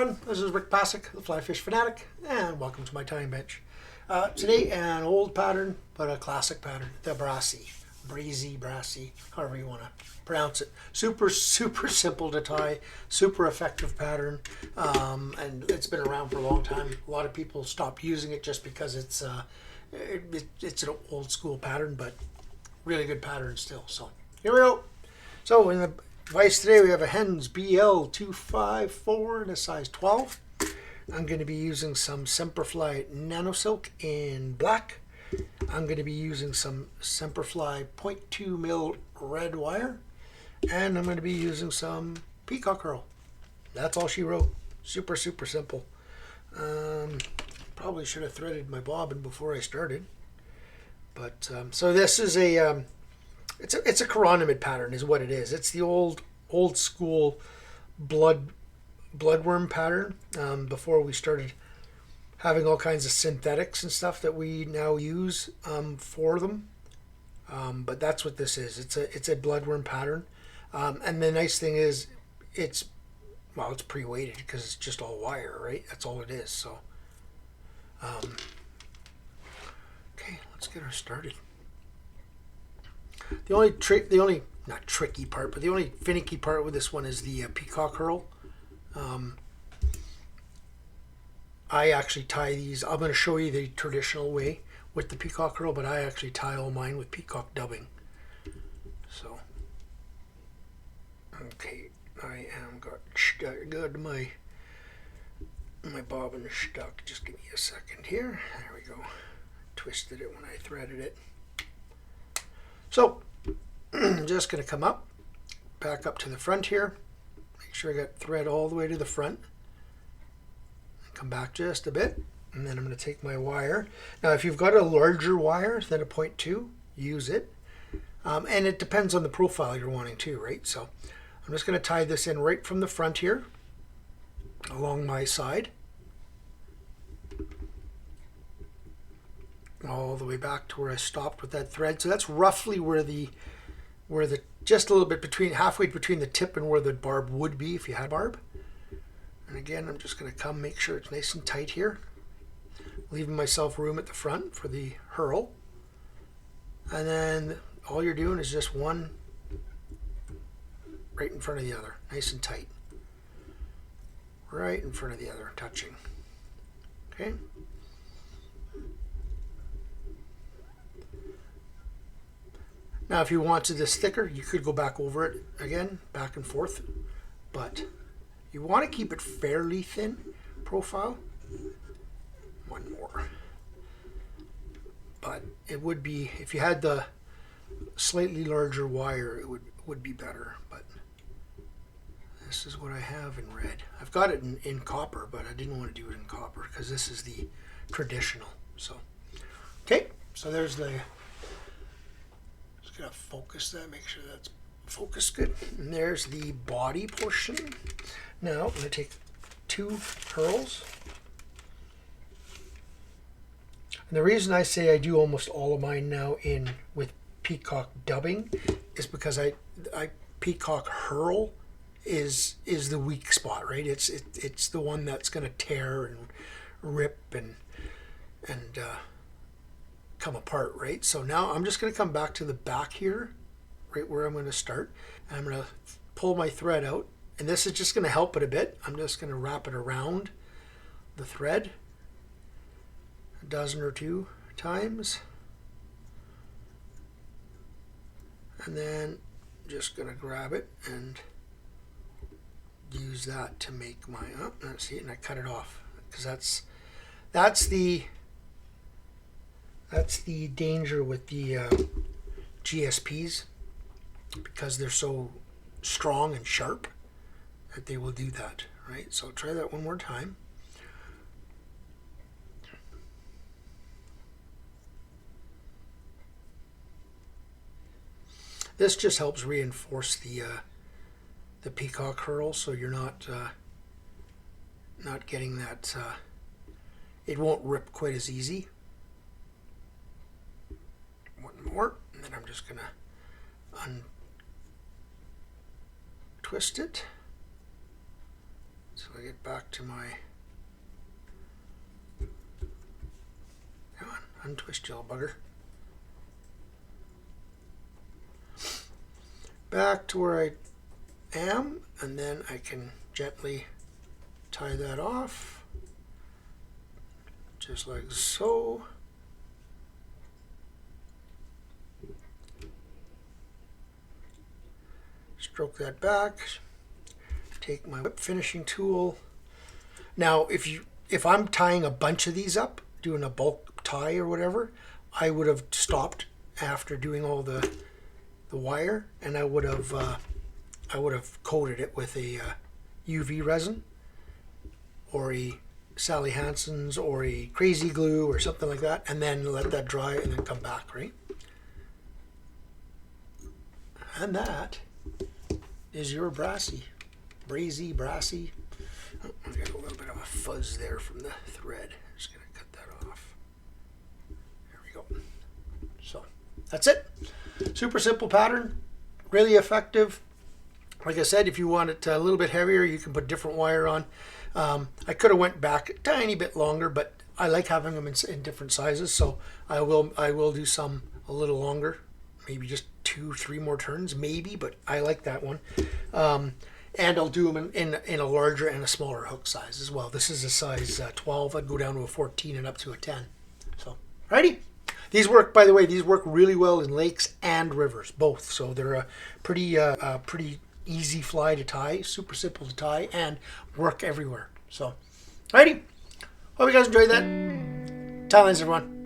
everyone, this is Rick Passek, the FlyFish Fanatic, and welcome to my time bench. Today, an old pattern, but a classic pattern, the Brassie, however you want to pronounce it. Super simple to tie, super effective pattern, and it's been around for a long time. A lot of people stopped using it just because it's an old school pattern, but really good pattern still. So here we go. So in the device today, we have a Hends BL254 in a size 12. I'm going to be using some Semperfli Nanosilk in black. I'm going to be using some Semperfli 0.2 mil red wire. And I'm going to be using some Peacock Herl. That's all she wrote. Super simple. Probably should have threaded my bobbin before I started. But so this is a it's a Renomed pattern is what it is. It's the old school bloodworm pattern before we started having all kinds of synthetics and stuff that we now use for them. But that's what this is. It's a bloodworm pattern. And the nice thing is it's pre-weighted because it's just all wire, right? That's all it is. So okay, let's get her started. The only not tricky part, but the only finicky part with this one is the Peacock Herl. I actually tie these. I'm going to show you the traditional way with the Peacock Herl, but I actually tie all mine with Peacock dubbing. So, okay, I am got my bobbin is stuck. Just give me a second here. There we go. Twisted it when I threaded it. So, I'm just going to come up, back up to the front here. Make sure I got thread all the way to the front. Come back just a bit, and then I'm going to take my wire. Now, if you've got a larger wire than a 0.2, use it. And it depends on the profile you're wanting to, right? So, I'm just going to tie this in right from the front here, along my side. All the way back to where I stopped with that thread. So that's roughly where the just a little bit halfway between the tip and where the barb would be if you had barb. And again, I'm just going to make sure it's nice and tight here, leaving myself room at the front for the Herl. And then all you're doing is just one right in front of the other, nice and tight. Right in front of the other, touching. Okay. Now, if you wanted this thicker, you could go back over it again, back and forth. But you want to keep it fairly thin profile. One more. But it would be, if you had the slightly larger wire, it would be better. But this is what I have in red. I've got it in copper, but I didn't want to do it in copper because this is the traditional. So, okay, so there's the... Gonna focus that, make sure that's focused good. And there's the body portion. Now I'm gonna take two Herls. And the reason I say I do almost all of mine now with Peacock dubbing is because I Peacock Herl is the weak spot, right? It's the one that's gonna tear and rip and come apart, right? So now I'm just going to come back to the back here, right where I'm going to start, and I'm going to pull my thread out, and this is just going to help it a bit. I'm just going to wrap it around the thread a dozen or two times, and then just going to grab it and use that to make my see, and I cut it off because that's the danger with the GSPs, because they're so strong and sharp that they will do that, right? So try that one more time. This just helps reinforce the Peacock Herl, so you're not getting that. It won't rip quite as easy. One more, and then I'm just going to untwist it. So I get back to my, come on, untwist, you little bugger. Back to where I am, and then I can gently tie that off, just like so. Stroke that back. Take my whip finishing tool. Now, if I'm tying a bunch of these up, doing a bulk tie or whatever, I would have stopped after doing all the wire, and I would have coated it with a UV resin or a Sally Hansen's or a crazy glue or something like that, and then let that dry and then come back, right? And that is your Brassie. Brassie. Oh, I got a little bit of a fuzz there from the thread. Just gonna cut that off. There we go. So that's it. Super simple pattern, really effective. Like I said, if you want it a little bit heavier, you can put different wire on. I could have went back a tiny bit longer, but I like having them in different sizes, so I will do some a little longer, maybe just 2-3 more turns, maybe, but I like that one. And I'll do them in a larger and a smaller hook size as well. This is a size 12. I'd go down to a 14 and up to a 10. So, righty. These work, by the way, these work really well in lakes and rivers, both. So they're a pretty easy fly to tie, super simple to tie, and work everywhere. So, righty. Hope you guys enjoyed that. Thailands, everyone.